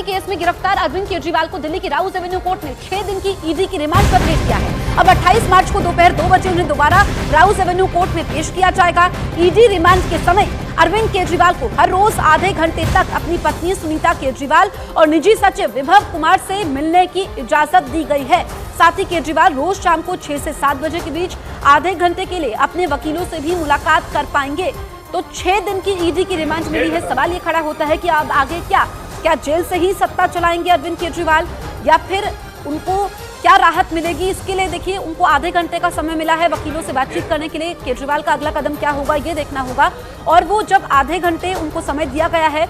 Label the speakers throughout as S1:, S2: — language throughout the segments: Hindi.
S1: केस में गिरफ्तार अरविंद केजरीवाल को दिल्ली की राउज एवेन्यू कोर्ट ने 6 दिन की ईडी की रिमांड पर भेज दिया है। अब 28 मार्च को दोपहर 2 बजे उन्हें दोबारा राउज एवेन्यू कोर्ट में पेश किया जाएगा। ईडी रिमांड के समय अरविंद केजरीवाल को हर रोज आधे घंटे तक अपनी पत्नी सुनीता केजरीवाल और निजी सचिव विभव कुमार से मिलने की इजाजत दी गई है। साथ ही केजरीवाल रोज शाम को 6 से 7 बजे के बीच आधे घंटे के लिए अपने वकीलों से भी मुलाकात कर पाएंगे। तो 6 दिन की ईडी की रिमांड मिली है। सवाल ये खड़ा होता है कि अब आगे क्या जेल से ही सत्ता चलाएंगे अरविंद केजरीवाल या फिर उनको क्या राहत मिलेगी? इसके लिए देखिए उनको आधे घंटे का समय मिला है वकीलों से बातचीत करने के लिए। केजरीवाल का अगला कदम क्या होगा ये देखना होगा। और वो जब आधे घंटे उनको समय दिया गया है,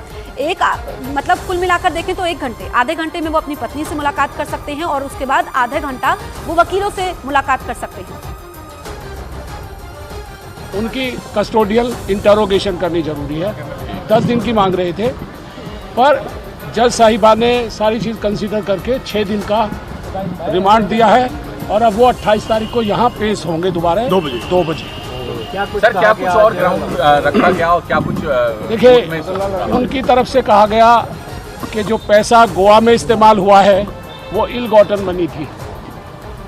S1: मतलब कुल मिलाकर देखें तो 1 घंटे, आधे घंटे में वो अपनी पत्नी से मुलाकात कर सकते हैं और उसके बाद आधे घंटा वो वकीलों से मुलाकात कर सकते हैं।
S2: उनकी कस्टोडियल इंटरोगेशन करनी जरूरी है। 10 दिन की मांग रहे थे, पर जज साहिबा ने सारी चीज़ कंसीडर करके 6 दिन का रिमांड दिया है और अब वो 28 तारीख को यहाँ पेश होंगे दोबारा 2 बजे।
S3: क्या कुछ और ग्राउंड रखा गया और क्या कुछ
S2: देखिए, उनकी तरफ से कहा गया कि जो पैसा गोवा में इस्तेमाल हुआ है वो इल गॉटन मनी थी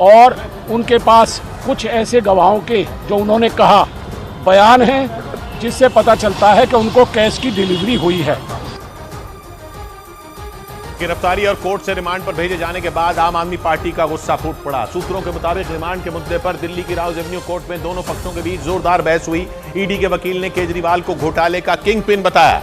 S2: और उनके पास कुछ ऐसे गवाहों के जो उन्होंने कहा बयान हैं जिससे पता चलता है कि उनको कैश की डिलीवरी हुई है।
S4: गिरफ्तारी और कोर्ट से रिमांड पर भेजे जाने के बाद आम आदमी पार्टी का गुस्सा फूट पड़ा। सूत्रों के मुताबिक रिमांड के मुद्दे पर दिल्ली की राउज एवेन्यू कोर्ट में दोनों पक्षों के बीच जोरदार बहस हुई। ईडी के वकील ने केजरीवाल को घोटाले का किंग पिन बताया,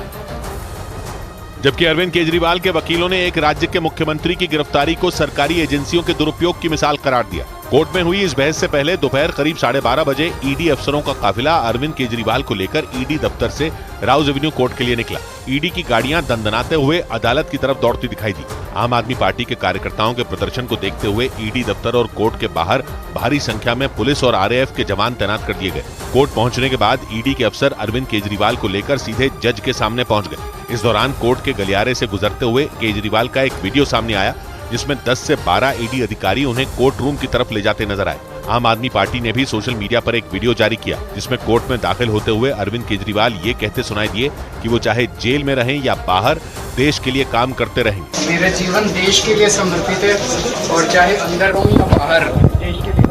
S4: जबकि अरविंद केजरीवाल के वकीलों ने एक राज्य के मुख्यमंत्री की गिरफ्तारी को सरकारी एजेंसियों के दुरुपयोग की मिसाल करार दिया। कोर्ट में हुई इस बहस से पहले दोपहर करीब 12:30 बजे ईडी अफसरों का काफिला अरविंद केजरीवाल को लेकर ईडी दफ्तर से राउज एवेन्यू कोर्ट के लिए निकला। ईडी की गाड़ियां दंदनाते हुए अदालत की तरफ दौड़ती दिखाई दी। आम आदमी पार्टी के कार्यकर्ताओं के प्रदर्शन को देखते हुए ईडी दफ्तर और कोर्ट के बाहर भारी संख्या में पुलिस और आरएएफ के जवान तैनात कर दिए गए। कोर्ट पहुंचने के बाद ईडी के अफसर अरविंद केजरीवाल को लेकर सीधे जज के सामने पहुंच गए। इस दौरान कोर्ट के गलियारे से गुजरते हुए केजरीवाल का एक वीडियो सामने आया जिसमें 10 से 12 ईडी अधिकारी उन्हें कोर्ट रूम की तरफ ले जाते नजर आए। आम आदमी पार्टी ने भी सोशल मीडिया पर एक वीडियो जारी किया जिसमें कोर्ट में दाखिल होते हुए अरविंद केजरीवाल ये कहते सुनाई दिए कि वो चाहे जेल में रहें या बाहर देश के लिए काम करते रहेंगे।
S5: मेरा जीवन देश के लिए समर्पित है और चाहे अंदर हो या बाहर देश के लिए।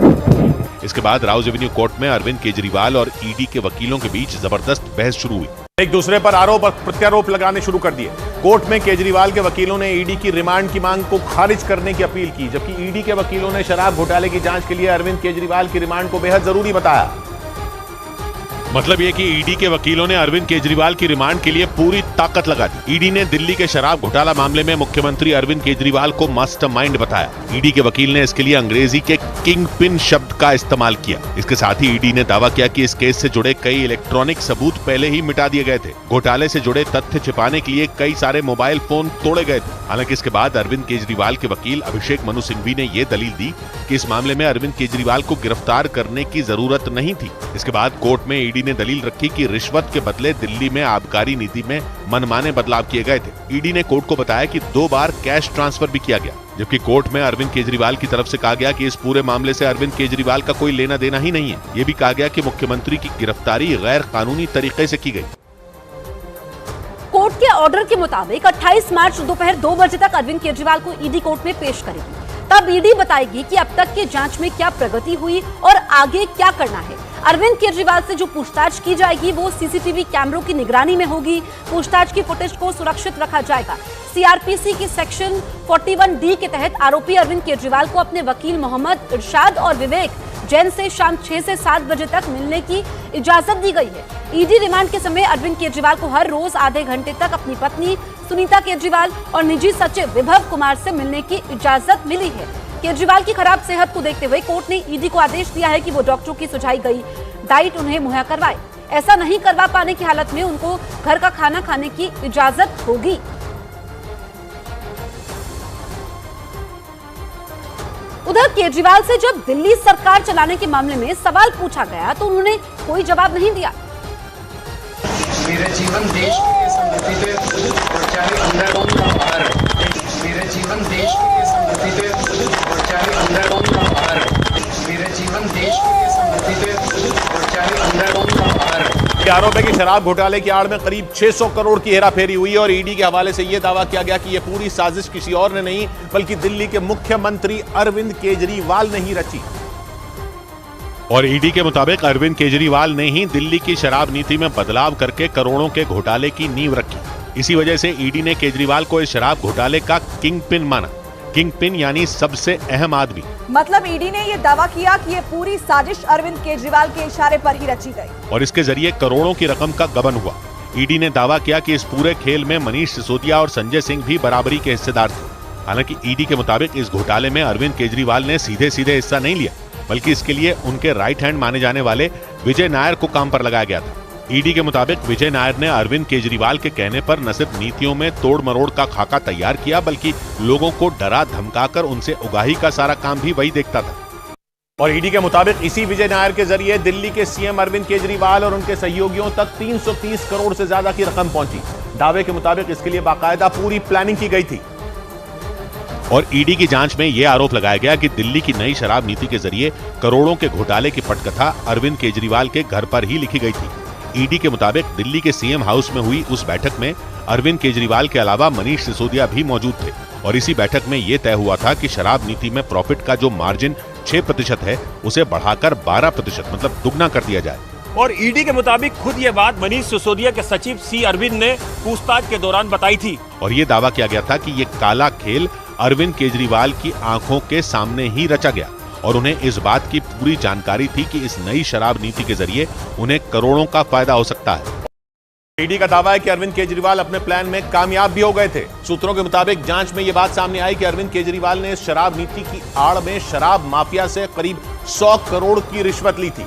S4: इसके बाद राउज एवेन्यू कोर्ट में अरविंद केजरीवाल और ईडी के वकीलों के बीच जबरदस्त बहस शुरू हुई। एक दूसरे पर आरोप और प्रत्यारोप लगाने शुरू कर दिए। कोर्ट में केजरीवाल के वकीलों ने ईडी की रिमांड की मांग को खारिज करने की अपील की, जबकि ईडी के वकीलों ने शराब घोटाले की जांच के लिए अरविंद केजरीवाल की रिमांड को बेहद जरूरी बताया। मतलब ये कि ईडी के वकीलों ने अरविंद केजरीवाल की रिमांड के लिए पूरी ताकत लगा दी। ईडी ने दिल्ली के शराब घोटाला मामले में मुख्यमंत्री अरविंद केजरीवाल को मास्टरमाइंड बताया। ईडी के वकील ने इसके लिए अंग्रेजी के किंग पिन शब्द का इस्तेमाल किया। इसके साथ ही ईडी ने दावा किया कि इस केस से जुड़े कई इलेक्ट्रॉनिक सबूत पहले ही मिटा दिए गए थे। घोटाले से जुड़े तथ्य छिपाने के लिए कई सारे मोबाइल फोन तोड़े गए थे। हालांकि इसके बाद अरविंद केजरीवाल के वकील अभिषेक मनु सिंघवी ने यह दलील दी कि इस मामले में अरविंद केजरीवाल को गिरफ्तार करने की जरूरत नहीं थी। इसके बाद कोर्ट में ईडी ने दलील रखी कि रिश्वत के बदले दिल्ली में आबकारी नीति में मनमाने बदलाव किए गए थे। ईडी ने कोर्ट को बताया कि 2 बार कैश ट्रांसफर भी किया गया, जबकि कोर्ट में अरविंद केजरीवाल की तरफ से कहा गया कि इस पूरे मामले से अरविंद केजरीवाल का कोई लेना देना ही नहीं है। यह भी कहा गया कि मुख्यमंत्री की गिरफ्तारी गैर कानूनी तरीके से की गई।
S1: कोर्ट के ऑर्डर के मुताबिक 28 मार्च दोपहर 2 बजे तक अरविंद केजरीवाल को ईडी कोर्ट में पेश करेगी। तब ईडी बताएगी कि अब तक की जांच में क्या प्रगति हुई और आगे क्या करना है। अरविंद केजरीवाल से जो पूछताछ की जाएगी वो सीसीटीवी कैमरों की निगरानी में होगी। पूछताछ की फुटेज को सुरक्षित रखा जाएगा। सीआरपीसी की सेक्शन 41D के तहत आरोपी अरविंद केजरीवाल को अपने वकील मोहम्मद इरशाद और विवेक जैन से शाम 6 से 7 बजे तक मिलने की इजाजत दी गई है। ईडी रिमांड के समय अरविंद केजरीवाल को हर रोज आधे घंटे तक अपनी पत्नी सुनीता केजरीवाल और निजी सचिव विभव कुमार से मिलने की इजाजत मिली है। केजरीवाल की खराब सेहत को देखते हुए कोर्ट ने ईडी को आदेश दिया है कि वो डॉक्टरों की सुझाई गई डाइट उन्हें मुहैया करवाए। ऐसा नहीं करवा पाने की हालत में उनको घर का खाना खाने की इजाजत होगी। उधर केजरीवाल से जब दिल्ली सरकार चलाने के मामले में सवाल पूछा गया तो उन्होंने कोई जवाब नहीं दिया।
S5: मेरा जीवन देश के लिए समर्पित है और चाहे अंदर हो या बाहर। मेरा जीवन देश के लिए समर्पित है और चाहे अंदर हो या बाहर। मेरा जीवन देश के लिए समर्पित है और चाहे अंदर हो या बाहर।
S4: आरोप है कि शराब घोटाले की आड़ में करीब 600 करोड़ की हेराफेरी हुई और ईडी के हवाले से यह दावा किया गया कि यह पूरी साजिश किसी और ने नहीं बल्कि दिल्ली के मुख्यमंत्री अरविंद केजरीवाल ने ही रची। और ईडी के मुताबिक अरविंद केजरीवाल ने ही दिल्ली की शराब नीति में बदलाव करके करोड़ों के घोटाले की नींव रखी। इसी वजह से ईडी ने केजरीवाल को इस शराब घोटाले का किंग पिन माना। किंग पिन यानी सबसे अहम आदमी।
S6: मतलब ईडी ने यह दावा किया कि यह पूरी साजिश अरविंद केजरीवाल के इशारे पर ही रची गई
S4: और इसके जरिए करोड़ों की रकम का गबन हुआ। ईडी ने दावा किया कि इस पूरे खेल में मनीष सिसोदिया और संजय सिंह भी बराबरी के हिस्सेदार थे। हालांकि ईडी के मुताबिक इस घोटाले में अरविंद केजरीवाल ने सीधे सीधे हिस्सा नहीं लिया, बल्कि इसके लिए उनके राइट हैंड माने जाने वाले विजय नायर को काम पर लगाया गया था। ईडी के मुताबिक विजय नायर ने अरविंद केजरीवाल के कहने पर न सिर्फ नीतियों में तोड़ मरोड़ का खाका तैयार किया, बल्कि लोगों को डरा धमकाकर उनसे उगाही का सारा काम भी वही देखता था। और ईडी के मुताबिक इसी विजय नायर के जरिए दिल्ली के सीएम अरविंद केजरीवाल और उनके सहयोगियों तक 330 करोड़ से ज्यादा की रकम पहुंची। दावे के मुताबिक इसके लिए बाकायदा पूरी प्लानिंग की गई थी। और ईडी की जांच में यह आरोप लगाया गया कि दिल्ली की नई शराब नीति के जरिए करोड़ों के घोटाले की पटकथा अरविंद केजरीवाल के घर पर ही लिखी गई थी। ईडी के मुताबिक दिल्ली के सीएम हाउस में हुई उस बैठक में अरविंद केजरीवाल के अलावा मनीष सिसोदिया भी मौजूद थे और इसी बैठक में यह तय हुआ था कि शराब नीति में प्रॉफिट का जो मार्जिन 6% है उसे बढ़ाकर 12% मतलब दुगना कर दिया जाए।
S7: और ईडी के मुताबिक खुद ये बात मनीष सिसोदिया के सचिव सी अरविंद ने पूछताछ के दौरान बताई थी
S4: और ये दावा किया गया था कि ये काला खेल अरविंद केजरीवाल की आंखों के सामने ही रचा गया और उन्हें इस बात की पूरी जानकारी थी कि इस नई शराब नीति के जरिए उन्हें करोड़ों का फायदा हो सकता है। ईडी का दावा है कि अरविंद केजरीवाल अपने प्लान में कामयाब भी हो गए थे। सूत्रों के मुताबिक जांच में यह बात सामने आई कि अरविंद केजरीवाल ने इस शराब नीति की आड़ में शराब माफिया से करीब 100 करोड़ की रिश्वत ली थी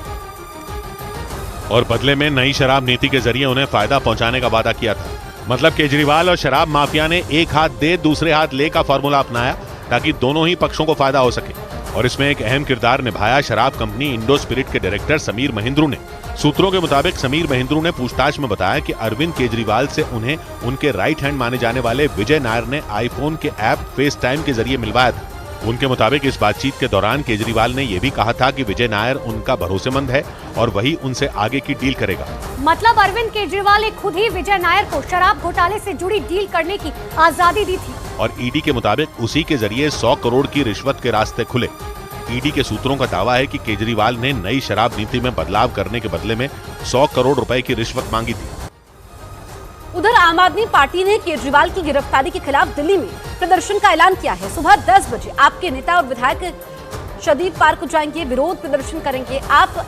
S4: और बदले में नई शराब नीति के जरिए उन्हें फायदा पहुंचाने का वादा किया था। मतलब केजरीवाल और शराब माफिया ने एक हाथ दे दूसरे हाथ ले का फॉर्मूला अपनाया ताकि दोनों ही पक्षों को फायदा हो सके और इसमें एक अहम किरदार निभाया शराब कंपनी इंडो स्पिरिट के डायरेक्टर समीर महिंद्रू ने। सूत्रों के मुताबिक समीर महिंद्रू ने पूछताछ में बताया कि अरविंद केजरीवाल से उन्हें उनके राइट हैंड माने जाने वाले विजय नायर ने आईफोन के ऐप फेस टाइम के जरिए मिलवाया था। उनके मुताबिक इस बातचीत के दौरान केजरीवाल ने यह भी कहा था कि विजय नायर उनका भरोसेमंद है और वही उनसे आगे की डील करेगा।
S8: मतलब अरविंद केजरीवाल ने खुद ही विजय नायर को शराब घोटाले से जुड़ी डील करने की आजादी दी थी
S4: और ईडी के मुताबिक उसी के जरिए 100 करोड़ की रिश्वत के रास्ते खुले। ईडी के सूत्रों का दावा है कि केजरीवाल ने नई शराब नीति में बदलाव करने के बदले में 100 करोड़ रुपए की रिश्वत मांगी थी।
S1: उधर आम आदमी पार्टी ने केजरीवाल की गिरफ्तारी के खिलाफ दिल्ली में प्रदर्शन का ऐलान किया है। सुबह 10 बजे आपके नेता और विधायक शदीद पार्क को जाएंगे, विरोध प्रदर्शन करेंगे। आप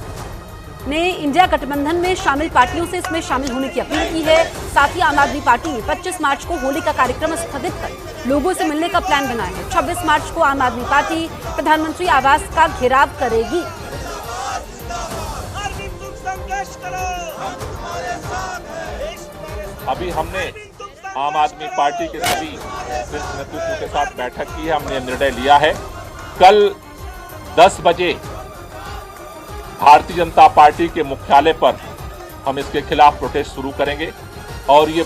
S1: ने इंडिया गठबंधन में शामिल पार्टियों से इसमें शामिल होने की अपील की है। साथ ही आम आदमी पार्टी ने 25 मार्च को होली का कार्यक्रम स्थगित कर लोगों से मिलने का प्लान बनाया है। 26 मार्च को आम आदमी पार्टी प्रधानमंत्री आवास का घेराव करेगी।
S9: अभी हमने आम आदमी पार्टी के सभी नेतृत्व के साथ बैठक की है। हमने निर्णय लिया है कल 10 बजे भारतीय जनता पार्टी के मुख्यालय पर हम इसके खिलाफ प्रोटेस्ट शुरू करेंगे और ये